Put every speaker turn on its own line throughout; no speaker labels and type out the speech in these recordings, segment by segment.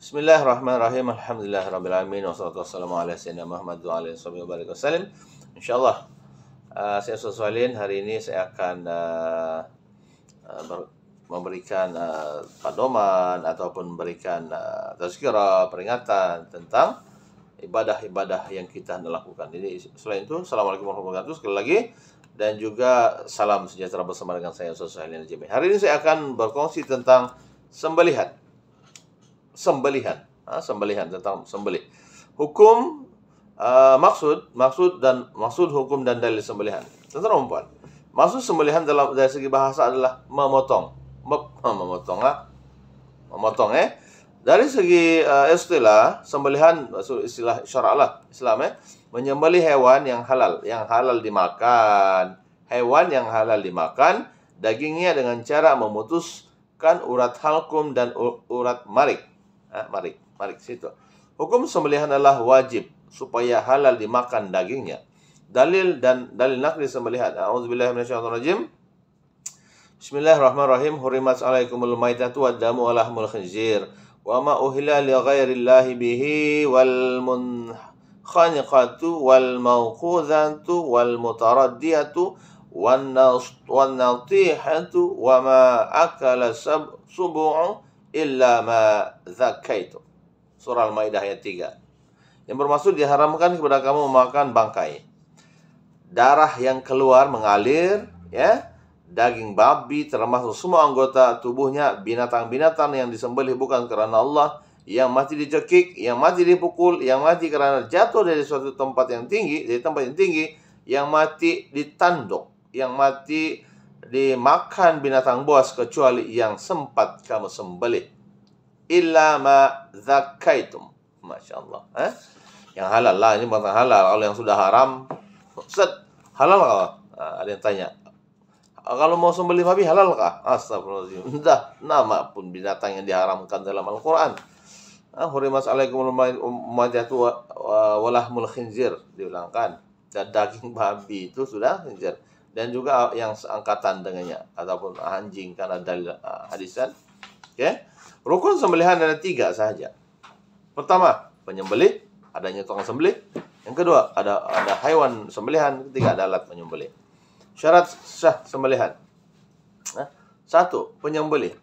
Bismillahirrahmanirrahim. Alhamdulillahirabbil alamin wassalatu wassalamu ala sayyidina Muhammad wa alihi wasallam. Insyaallah saya Ustaz hari ini saya akan memberikan pedoman ataupun memberikan tazkirah, peringatan tentang ibadah-ibadah yang kita lakukan. Jadi selain itu, Assalamualaikum warahmatullahi wabarakatuh sekali lagi, dan juga salam sejahtera bersama dengan saya Ustaz Suhailin Al-Jami. Hari ini saya akan berkongsi tentang sembelihan. Sembelihan, tentang sembelih. Hukum, maksud hukum dan dalil sembelihan. Tentang perempuan. Maksud sembelihan dari segi bahasa adalah memotong. Memotong. Dari segi istilah sembelihan, istilah syara'lah Islam, menyembelih hewan yang halal dimakan. Hewan yang halal dimakan dagingnya dengan cara memutuskan urat halkum dan urat marik. Marik situ. Hukum sembelihan adalah wajib supaya halal dimakan dagingnya. Dalil nakli sembelihan. A'udzubillahi minasyaitonirrajim. Bismillahirrahmanirrahim. Hurimat 'alaikumul maitatu wad-damu wa lahmul khinzir wa ma uhilla li ghairillahi bihi wal munkhaniqatu wal mawqudhatu wal mutaraddiyatu wan natihatu wa ma akala sub'u illa ma zakaitu. Surah Al-Maidah ayat 3. Yang bermaksud diharamkan kepada kamu memakan bangkai, darah yang keluar mengalir, daging babi termasuk semua anggota tubuhnya, binatang-binatang yang disembelih bukan karena Allah, yang mati dicekik, yang mati dipukul, yang mati karena jatuh dari suatu tempat yang tinggi, yang mati ditanduk, yang mati dimakan binatang buas kecuali yang sempat kamu sembelih. Illa ma zakaitum. Masya Allah. Yang halal lah, ini bukan halal. Kalau yang sudah haram, halal kah? Ada yang tanya. Kalau mau sembelih babi halal kah? Astagfirullahaladzim. Entah, nama pun binatang yang diharamkan dalam Al-Quran. Hurimat 'alaikumul maitatu wa lahmul khinzir, diulangkan. Dan daging babi itu sudah khinzir. Dan juga yang seangkatan dengannya, ataupun anjing, karena dalil hadisan. Rukun sembelihan ada 3 saja. Pertama, penyembelih, adanya tukang sembelih. Yang kedua, ada hewan sembelihan. Ketiga, ada alat penyembelih. Syarat sah sembelihan. 1. Penyembelih.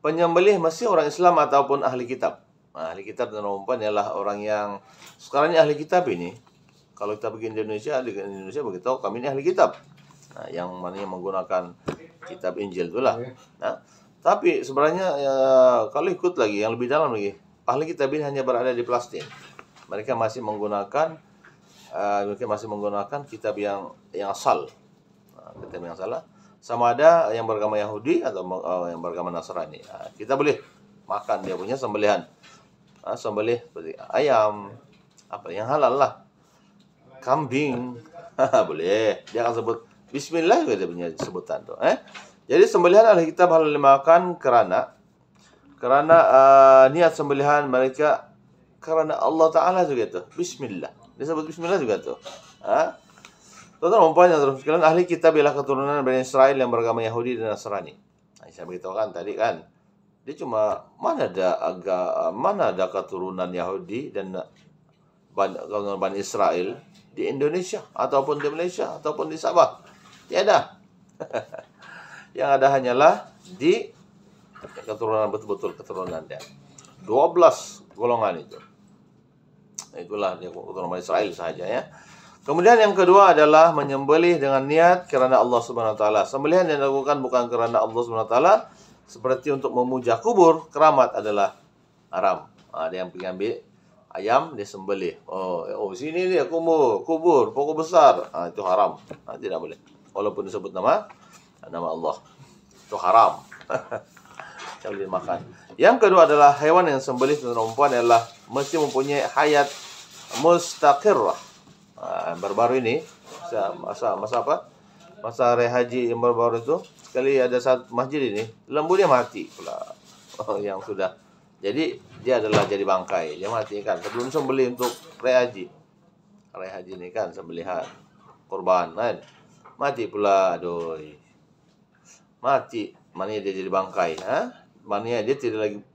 Penyembelih mesti orang Islam ataupun ahli kitab. Ahli kitab dan perempuan ialah orang yang sekarang ini ahli kitab ini. Kalau kita pergi di Indonesia beritahu kami ini ahli kitab. Yang mana yang menggunakan kitab Injil itulah. Tapi sebenarnya kalau ikut lagi yang lebih dalam lagi, ahli kitab ini hanya berada di Palestina. Mereka masih menggunakan kitab yang asal. Kitab yang salah. Sama ada yang beragama Yahudi atau yang beragama Nasrani. Kita boleh makan dia punya sembelihan. Sembelih seperti ayam, yang halal lah. Kambing. Boleh. Dia akan sebut Bismillah juga dia punya sebutan tuh. Jadi sembelihan ahli kitab halal dimakan karena niat sembelihan mereka karena Allah Ta'ala juga tuh. Bismillah. Disebut Bismillah juga tuh. Tuan-tuan perempuan yang terus sekalian, ahli kitab ialah keturunan Bani Israel yang beragama Yahudi dan Nasrani. Saya beritahu kan tadi kan. Dia cuma mana ada keturunan Yahudi dan Bani Israel di Indonesia ataupun di Malaysia ataupun di Sabah. Tiada. Yang ada hanyalah di keturunan, betul-betul keturunan dia. 12 golongan itu. Itulah dia keturunan Israel saja ya. Kemudian yang kedua adalah menyembelih dengan niat karena Allah Subhanahu wa taala. Sembelihan yang dilakukan bukan karena Allah Subhanahu wa taala seperti untuk memuja kubur, keramat adalah haram. Ada yang pergi ambil ayam disembelih. Oh sini dia kubur, pokok besar. Itu haram. Tidak boleh. Walaupun disebut nama Allah, itu haram. Jangan dimakan. Yang kedua adalah hewan yang sembelih perempuan adalah mesti mempunyai hayat mustaqirrah. Baru-baru ini masa hari haji yang baru-baru itu, sekali ada satu masjid ini lembunya mati pula. Yang sudah jadi dia adalah jadi bangkai, dia mati kan sebelum sembelih untuk hari haji ini kan sembelihan korban kan. Mati pula, aduh. Mati, mana dia jadi bangkai, Maknanya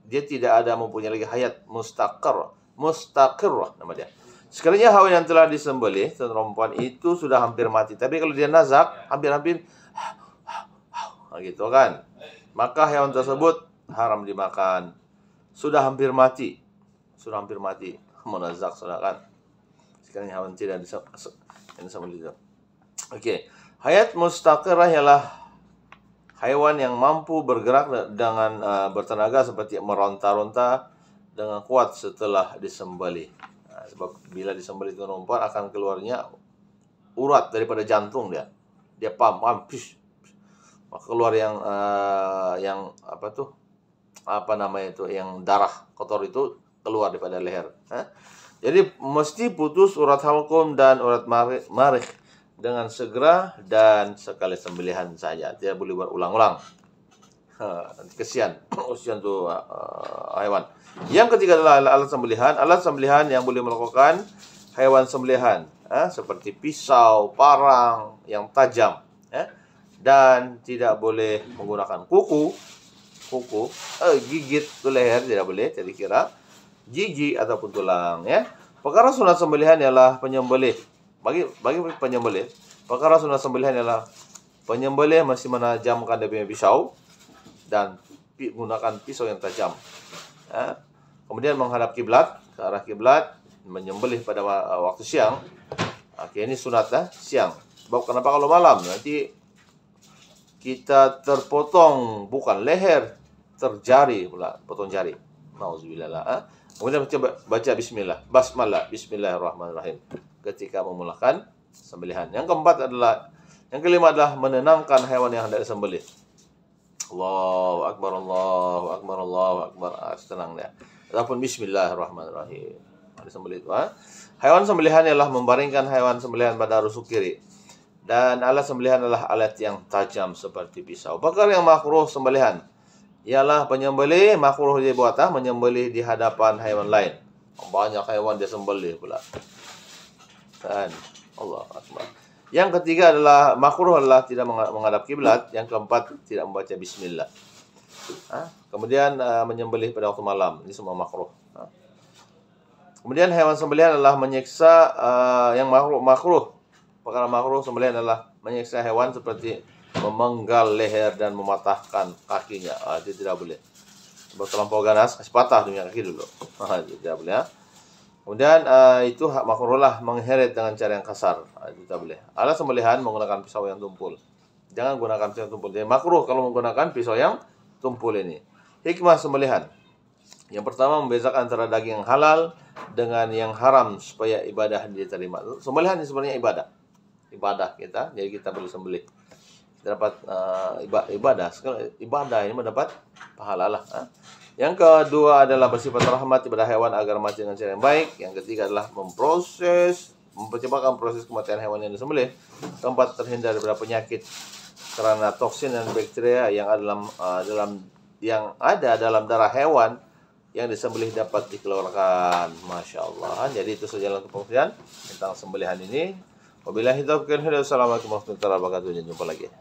dia tidak ada mempunyai lagi hayat mustaqirrah nama dia. Sekalinya hewan yang telah disembelih perempuan itu sudah hampir mati. Tapi kalau dia nazak hampir-hampir gitu kan, maka hewan tersebut haram dimakan. Sudah hampir mati. Munazak sudah kan. Sekarang hewan tidak disembelih itu. Oke. Hayat mustaqirrah ialah hewan yang mampu bergerak dengan bertenaga seperti meronta-ronta dengan kuat setelah disembelih. Nah, sebab bila disembelih itu perempuan akan keluarnya urat daripada jantung dia. Dia pam, pish. Maka keluar yang yang darah kotor itu keluar daripada leher. Jadi mesti putus urat halqum dan urat marikh dengan segera dan sekali sembelihan saja. Tidak boleh berulang-ulang. Kesian tuh hewan. Yang ketiga adalah alat sembelihan. Alat sembelihan yang boleh melakukan hewan sembelihan, seperti pisau, parang yang tajam, dan tidak boleh menggunakan kuku, gigit ke leher tidak boleh, jadi kira gigi ataupun tulang, ya. Perkara sunat sembelihan ialah penyembelih. Bagi penyembelih, perkara sunat sembelihan ialah penyembelih masih menajamkan dia punya pisau dan menggunakan pisau yang tajam. Kemudian menghadap kiblat, ke arah kiblat, menyembelih pada waktu siang. Oke, ini sunat siang. Sebab kenapa kalau malam nanti kita terpotong bukan leher, terjari pula, potong jari. Nauzubillah. Kemudian baca basmalah, bismillahirrahmanirrahim ketika memulakan sembelihan. Yang kelima adalah menenangkan hewan yang hendak disembelih. Allahu akbar, Allahu akbar, Allahu akbar. Tenang dia. Ataupun bismillahirrahmanirrahim. Disembelih itu. Hewan sembelihan ialah membaringkan hewan sembelihan pada rusuk kiri. Dan alat sembelihan adalah alat yang tajam seperti pisau. Perkara yang makruh sembelihan ialah penyembelih makruh dia buat menyembelih di hadapan hewan lain. Banyak hewan dia sembelih pula. Dan Allah akbar. Yang ketiga adalah makruh adalah tidak menghadap kiblat. Yang keempat tidak membaca bismillah. Kemudian menyembelih pada waktu malam. Ini semua makruh. Kemudian hewan sembelihan adalah menyiksa yang makruh. Perkara makruh sembelihan adalah menyiksa hewan seperti memenggal leher dan mematahkan kakinya. Itu tidak boleh. Sebab terlampau ganas, kasih patah dunia kaki dulu. Itu tidak boleh. Kemudian itu makruh lah mengheret dengan cara yang kasar. Itu tidak boleh. Alat sembelihan menggunakan pisau yang tumpul. Jangan gunakan pisau yang tumpul. Jadi makruh kalau menggunakan pisau yang tumpul ini. Hikmah sembelihan. Yang pertama, membedakan antara daging yang halal dengan yang haram supaya ibadah diterima. Sembelihan ini sebenarnya ibadah kita, jadi kita boleh sembelih. Kita dapat ibadah. Sekali ibadah ini mendapat pahala lah. Yang kedua adalah bersifat rahmat kepada hewan agar mati dengan cara yang baik. Yang ketiga adalah mempercepatkan proses kematian hewan yang disembelih. Keempat, terhindar daripada penyakit karena toksin dan bakteria yang ada dalam darah hewan yang disembelih dapat dikeluarkan. Masya Allah. Jadi itu saja untuk pengertian tentang sembelihan ini. Wabillahi taufiq wal hidayah. Assalamualaikum warahmatullahi wabarakatuh. Jumpa lagi.